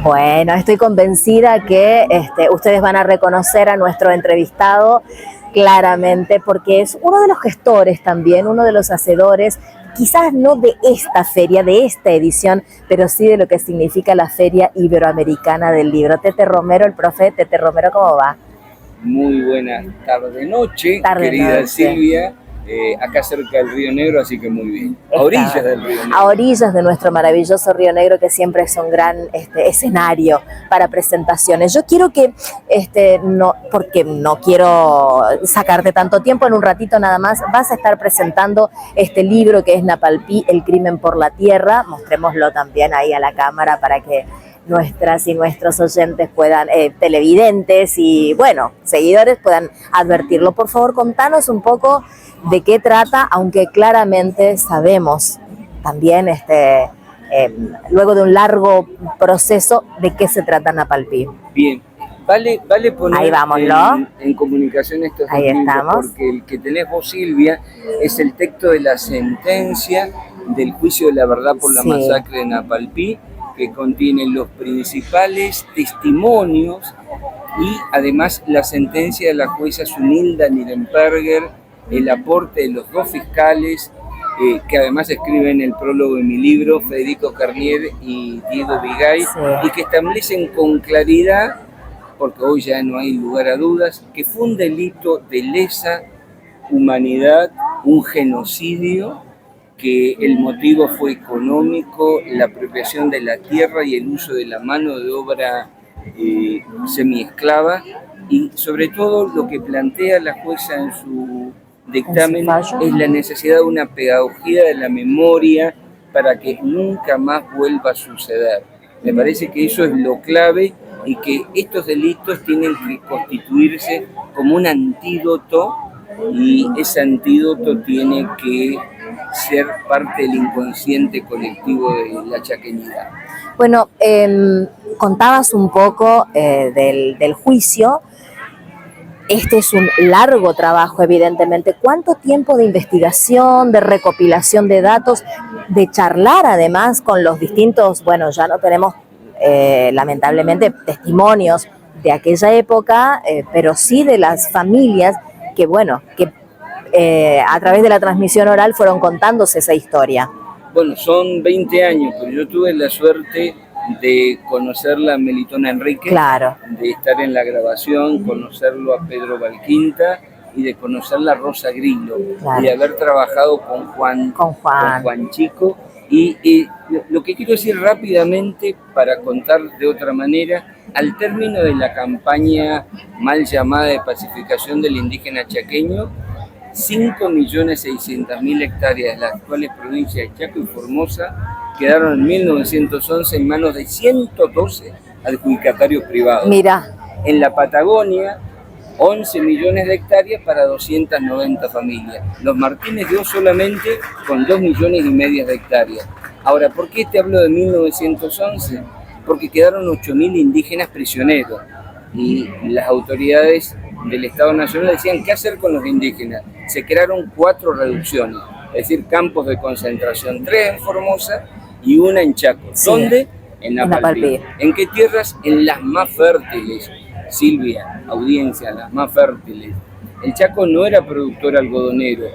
Bueno, estoy convencida que ustedes van a reconocer a nuestro entrevistado claramente porque es uno de los gestores también, uno de los hacedores, quizás no de esta feria, de esta edición, pero sí de lo que significa la Feria Iberoamericana del Libro. Tete Romero, el profe Tete Romero, ¿cómo va? Muy buenas tarde-noche, querida Noche. Silvia, acá cerca del Río Negro, así que muy bien. A orillas del Río Negro. A orillas de nuestro maravilloso Río Negro, que siempre es un gran escenario para presentaciones. Yo quiero que, no, porque no quiero sacarte tanto tiempo, en un ratito nada más vas a estar presentando este libro que es Napalpí, El crimen por la tierra. Mostrémoslo también ahí a la cámara para que nuestras y nuestros oyentes puedan, televidentes y, bueno, seguidores puedan advertirlo. Por favor, contanos un poco de qué trata, aunque claramente sabemos también, luego de un largo proceso, de qué se trata Napalpí. Bien, vale poner ahí en comunicación estos dos ahí libros, estamos. porque el que tenés vos, Silvia, es el texto de la sentencia del juicio de la verdad por la masacre de Napalpí, que contiene los principales testimonios y además la sentencia de la jueza Zunilda Nirenberger, el aporte de los dos fiscales, que además escriben el prólogo de mi libro, Federico Carnier y Diego Vigay, y que establecen con claridad, porque hoy ya no hay lugar a dudas, que fue un delito de lesa humanidad, un genocidio, que el motivo fue económico, la apropiación de la tierra y el uso de la mano de obra semiesclava, y sobre todo lo que plantea la jueza en su dictamen es la necesidad de una pedagogía de la memoria para que nunca más vuelva a suceder. Me parece que eso es lo clave y que estos delitos tienen que constituirse como un antídoto, y ese antídoto tiene que ser parte del inconsciente colectivo de la chaqueñidad. Bueno, contabas un poco del juicio. Este es un largo trabajo, evidentemente. ¿Cuánto tiempo de investigación, de recopilación de datos, de charlar además con los distintos, bueno, ya no tenemos lamentablemente testimonios de aquella época, pero sí de las familias que, bueno, que a través de la transmisión oral fueron contándose esa historia? Bueno, son 20 años, pero yo tuve la suerte de conocerla a Melitón Enrique, de estar en la grabación, conocerlo a Pedro Valquinta y de conocerla a Rosa Grillo, y de haber trabajado con Juan Chico. Y lo que quiero decir rápidamente, para contar de otra manera, al término de la campaña mal llamada de pacificación del indígena chaqueño, 5.600.000 hectáreas de las actuales provincias de Chaco y Formosa quedaron en 1911 en manos de 112 adjudicatarios privados. Mira. En la Patagonia, 11 millones de hectáreas para 290 familias. Los Martínez dio solamente con 2,5 millones de hectáreas. Ahora, ¿por qué te hablo de 1911? Porque quedaron 8.000 indígenas prisioneros y las autoridades del Estado Nacional decían qué hacer con los indígenas. Se crearon 4 reducciones, es decir, campos de concentración, 3 en Formosa y 1 en Chaco. ¿Dónde? En Napalpí. ¿En qué tierras? En las más fértiles, Silvia, audiencia, las más fértiles. El Chaco no era productor algodonero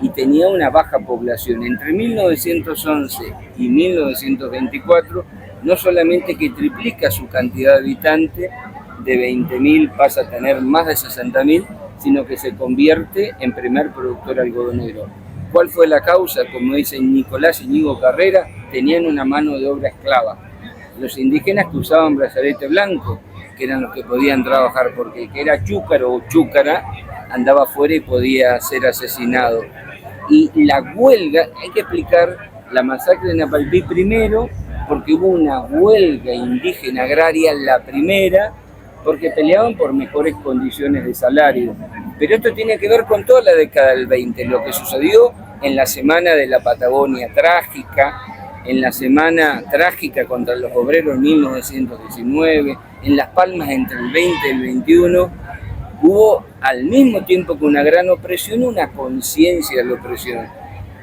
y tenía una baja población. Entre 1911 y 1924, no solamente que triplica su cantidad de habitantes, de 20.000 pasa a tener más de 60.000, sino que se convierte en primer productor algodonero. ¿Cuál fue la causa? Como dicen Nicolás Íñigo Carrera, tenían una mano de obra esclava. Los indígenas que usaban brazalete blanco, que eran los que podían trabajar, porque el que era chúcaro o chúcara andaba afuera y podía ser asesinado. Y la huelga, hay que explicar la masacre de Napalpí primero, porque hubo una huelga indígena agraria, la primera, porque peleaban por mejores condiciones de salario. Pero esto tiene que ver con toda la década del 20, lo que sucedió en la semana de la Patagonia trágica, en la semana trágica contra los obreros en 1919, en Las Palmas entre el 20 y el 21, hubo al mismo tiempo que una gran opresión, una conciencia de la opresión.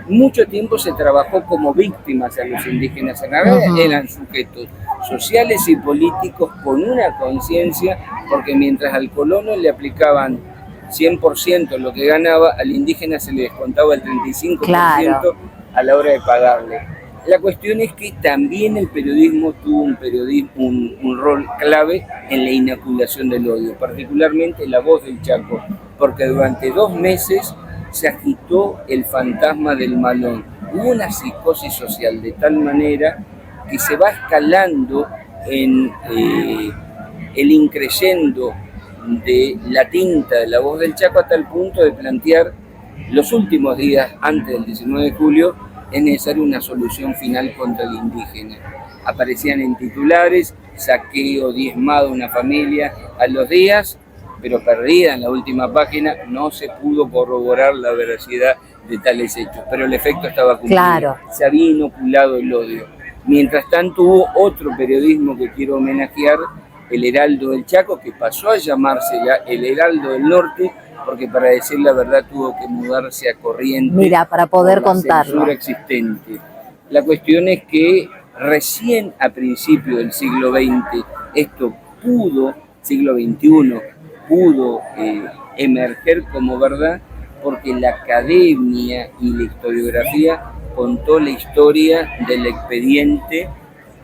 Mucho tiempo se trabajó como víctimas a los indígenas, en realidad eran sujetos. sociales y políticos con una conciencia, porque mientras al colono le aplicaban 100% lo que ganaba, al indígena se le descontaba el 35% Claro. a la hora de pagarle. La cuestión es que también el periodismo tuvo un rol clave en la inoculación del odio, particularmente La Voz del Chaco, porque durante 2 meses se agitó el fantasma del malón. Hubo una psicosis social de tal manera que se va escalando en el increyendo de la tinta de La Voz del Chaco hasta el punto de plantear los últimos días antes del 19 de julio es necesaria una solución final contra el indígena. Aparecían en titulares, saqueo, diezmado una familia a los días, pero perdida en la última página, no se pudo corroborar la veracidad de tales hechos, pero el efecto estaba cumplido. Claro. Se había inoculado el odio. Mientras tanto hubo otro periodismo que quiero homenajear, El Heraldo del Chaco, que pasó a llamarse ya El Heraldo del Norte, porque para decir la verdad tuvo que mudarse a Corrientes. Mira, para poder por la contarlo. censura existente. La cuestión es que recién a principios del siglo XX, siglo XXI, pudo emerger como verdad, porque la academia y la historiografía contó la historia del expediente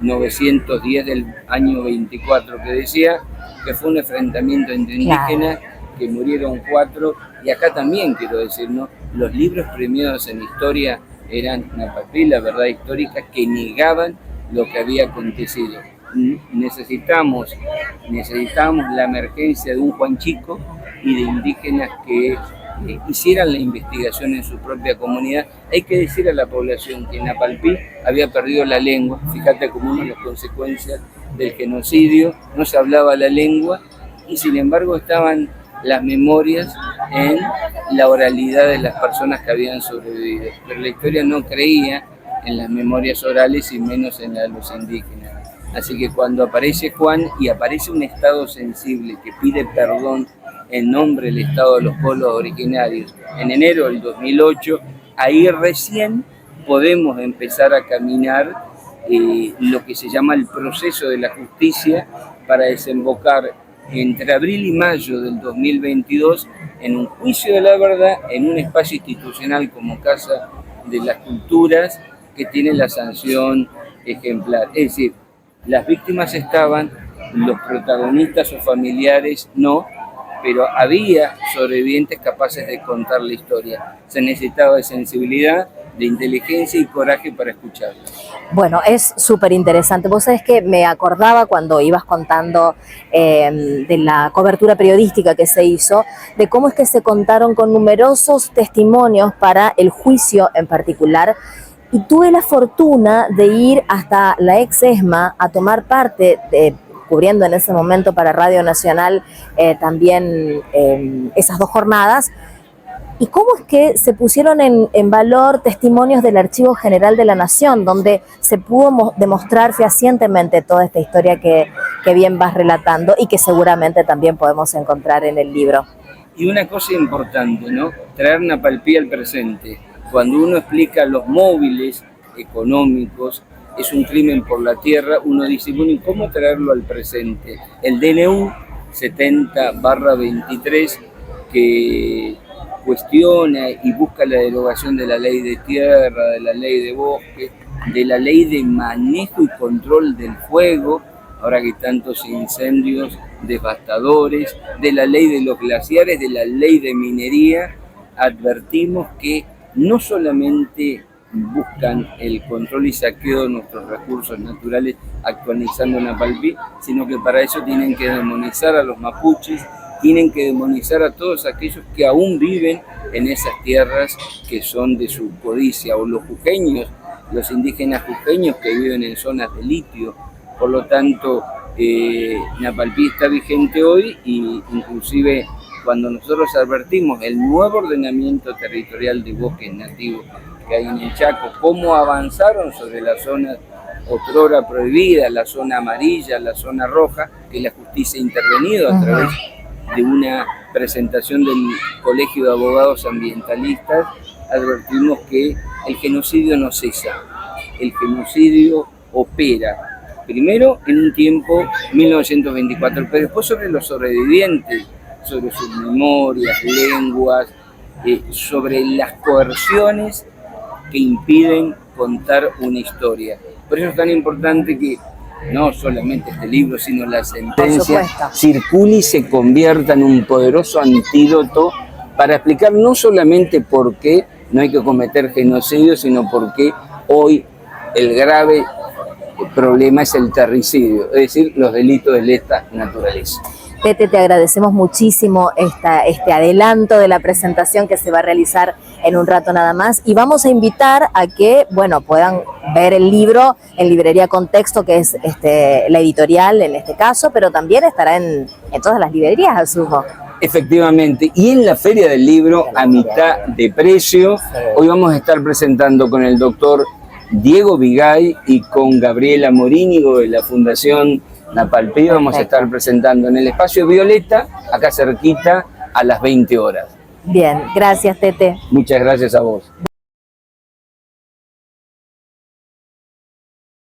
910 del año 24, que decía que fue un enfrentamiento entre indígenas, que murieron 4, y acá también quiero decir, ¿no? Los libros premiados en historia eran Napalpí, la verdad histórica, que negaban lo que había acontecido. Necesitamos la emergencia de un Juan Chico y de indígenas que hicieran la investigación en su propia comunidad. Hay que decir a la población que en Napalpí había perdido la lengua, fíjate como una de las consecuencias del genocidio, no se hablaba la lengua y sin embargo estaban las memorias en la oralidad de las personas que habían sobrevivido, pero la historia no creía en las memorias orales y menos en la de los indígenas. Así que cuando aparece Juan y aparece un estado sensible que pide perdón en nombre del Estado de los Pueblos Originarios en enero del 2008, ahí recién podemos empezar a caminar lo que se llama el proceso de la justicia para desembocar entre abril y mayo del 2022 en un juicio de la verdad en un espacio institucional como Casa de las Culturas que tiene la sanción ejemplar. Es decir, las víctimas estaban, los protagonistas o familiares no, pero había sobrevivientes capaces de contar la historia. Se necesitaba de sensibilidad, de inteligencia y coraje para escucharla. Bueno, es súper interesante. Vos sabés que me acordaba cuando ibas contando de la cobertura periodística que se hizo, de cómo es que se contaron con numerosos testimonios para el juicio en particular. Y tuve la fortuna de ir hasta la ex ESMA a tomar parte, cubriendo en ese momento para Radio Nacional también esas 2 jornadas. ¿Y cómo es que se pusieron en valor testimonios del Archivo General de la Nación, donde se pudo demostrar fehacientemente toda esta historia que bien vas relatando y que seguramente también podemos encontrar en el libro? Y una cosa importante, ¿no? Traer Napalpí al presente. Cuando uno explica los móviles económicos, es un crimen por la tierra, uno dice, bueno, ¿y cómo traerlo al presente? El DNU 70/23, que cuestiona y busca la derogación de la ley de tierra, de la ley de bosque, de la ley de manejo y control del fuego, ahora que hay tantos incendios devastadores, de la ley de los glaciares, de la ley de minería, advertimos que no solamente buscan el control y saqueo de nuestros recursos naturales actualizando Napalpí, sino que para eso tienen que demonizar a los mapuches, tienen que demonizar a todos aquellos que aún viven en esas tierras que son de su codicia, o los jujeños, los indígenas jujeños que viven en zonas de litio. Por lo tanto, Napalpí está vigente hoy y inclusive cuando nosotros advertimos el nuevo ordenamiento territorial de bosques nativos que hay en el Chaco, cómo avanzaron sobre las zonas otrora prohibidas, la zona amarilla, la zona roja, que la justicia ha intervenido a través de una presentación del Colegio de Abogados Ambientalistas, advertimos que el genocidio no cesa, el genocidio opera, primero en un tiempo, 1924, pero después sobre los sobrevivientes, sobre sus memorias, lenguas, sobre las coerciones que impiden contar una historia. Por eso es tan importante que no solamente este libro, sino la sentencia circule y se convierta en un poderoso antídoto para explicar no solamente por qué no hay que cometer genocidio, sino por qué hoy el grave problema es el terricidio, es decir, los delitos de lesa naturaleza. Tete, te agradecemos muchísimo este adelanto de la presentación que se va a realizar en un rato nada más, y vamos a invitar a que, bueno, puedan ver el libro en Librería Contexto, que es la editorial en este caso, pero también estará en todas las librerías, asumo. Efectivamente, y en la Feria del Libro a mitad de precio. Hoy vamos a estar presentando con el doctor Diego Vigay y con Gabriela Morínigo de la Fundación Napalpí. Vamos a estar presentando en el Espacio Violeta, acá cerquita, a las 20 horas. Bien, gracias, Tete. Muchas gracias a vos.